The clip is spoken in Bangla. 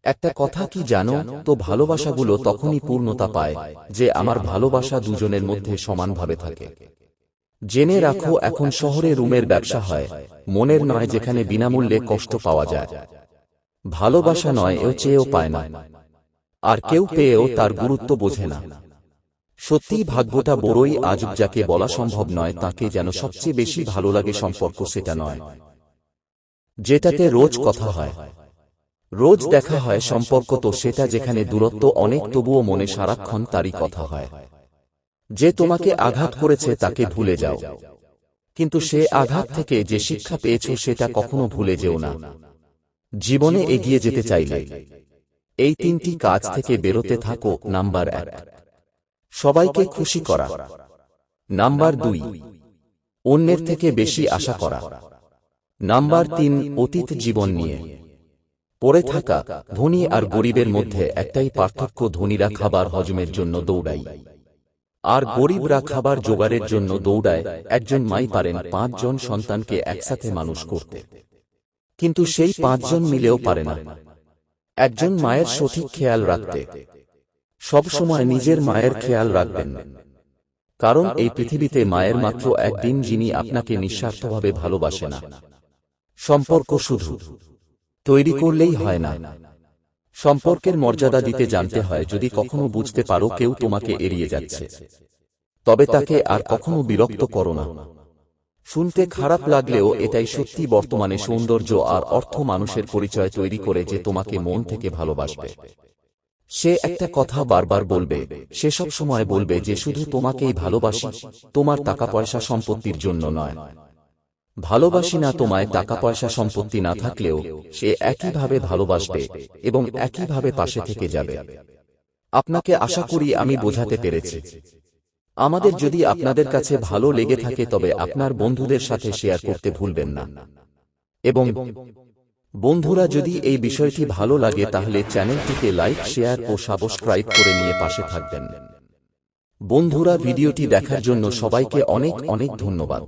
একটা কথা কি জানো তো, ভালোবাসাগুলো তখনই পূর্ণতা পায় যে আমার ভালোবাসা দুজনের মধ্যে সমানভাবে থাকে। জেনে রাখো, এখন শহরে রুমের ব্যবসা হয়, মনের নয়, যেখানে বিনামূল্যে কষ্ট পাওয়া যায়। ভালোবাসা নয়, এও চেয়েও পায় না, আর কেউ পেয়েও তার গুরুত্ব বোঝে না। সত্যিই ভাগ্যটা বড়ই আজব, যাকে বলা সম্ভব নয় তাকে যেন সবচেয়ে বেশি ভালো লাগে। সম্পর্ক সেটা নয় যেটাতে রোজ কথা হয়, রোজ দেখা হয়। সম্পর্ক তো সেটা যেখানে দূরত্ব অনেক, তবুও মনে সারাক্ষণ তারই কথা হয়। যে তোমাকে আঘাত করেছে তাকে ভুলে যাও, কিন্তু সে আঘাত থেকে যে শিক্ষা পেয়েছো সেটা কখনো ভুলে যেও না। জীবনে এগিয়ে যেতে চাইলে এই তিনটি কাজ থেকে বেরোতে থাকো। নাম্বার 1, সবাইকে খুশি করা। নাম্বার 2, অন্যের থেকে বেশি আশা করা। নাম্বার 3, অতীত জীবন নিয়ে পড়ে থাকা। ধনী আর গরিবের মধ্যে একটাই পার্থক্য, ধনীরা খাবার হজমের জন্য দৌড়ায়, আর গরিবরা খাবার জোগাড়ের জন্য দৌড়ায়। একজন মাই পারেন 5 জন সন্তানকে একসাথে মানুষ করতে, কিন্তু সেই 5 জন মিলেও পারে না একজন মায়ের সঠিক খেয়াল রাখতে। সব সময় নিজের মায়ের খেয়াল রাখবেন, কারণ এই পৃথিবীতে মায়ের মাত্র একদিন, যিনি আপনাকে নিঃস্বার্থভাবে ভালোবাসে না। সম্পর্ক শুধু তৈরি করলেই হয় না, সম্পর্কের মর্যাদা দিতে জানতে হয়। যদি কখনো বুঝতে পারো কেউ তোমাকে এড়িয়ে যাচ্ছে, তবে তাকে আর কখনো বিরক্ত করো না। শুনতে খারাপ লাগলেও এটাই সত্যি। বর্তমানে সৌন্দর্য আর অর্থ মানুষের পরিচয় তৈরি করে যে তোমাকে মন থেকে ভালোবাসবে। সে একটা কথা বারবার বলবে, সে সব সময় বলবে যে শুধু তোমাকেই ভালোবাসি, তোমার টাকা পয়সা সম্পত্তির জন্য নয়। ভালোবাসি না তোমায়, টাকা পয়সা সম্পত্তি না থাকলেও সে একইভাবে ভালোবাসবে এবং একইভাবে পাশে থেকে যাবে। আপনাকে আশা করি আমি বোঝাতে পেরেছি। আমাদের যদি আপনাদের কাছে ভালো লেগে থাকে তবে আপনার বন্ধুদের সাথে শেয়ার করতে ভুলবেন না। এবং বন্ধুরা, যদি এই বিষয়টি ভালো লাগে তাহলে চ্যানেলটিকে লাইক, শেয়ার ও সাবস্ক্রাইব করে নিয়ে পাশে থাকবেন। বন্ধুরা, ভিডিওটি দেখার জন্য সবাইকে অনেক অনেক ধন্যবাদ।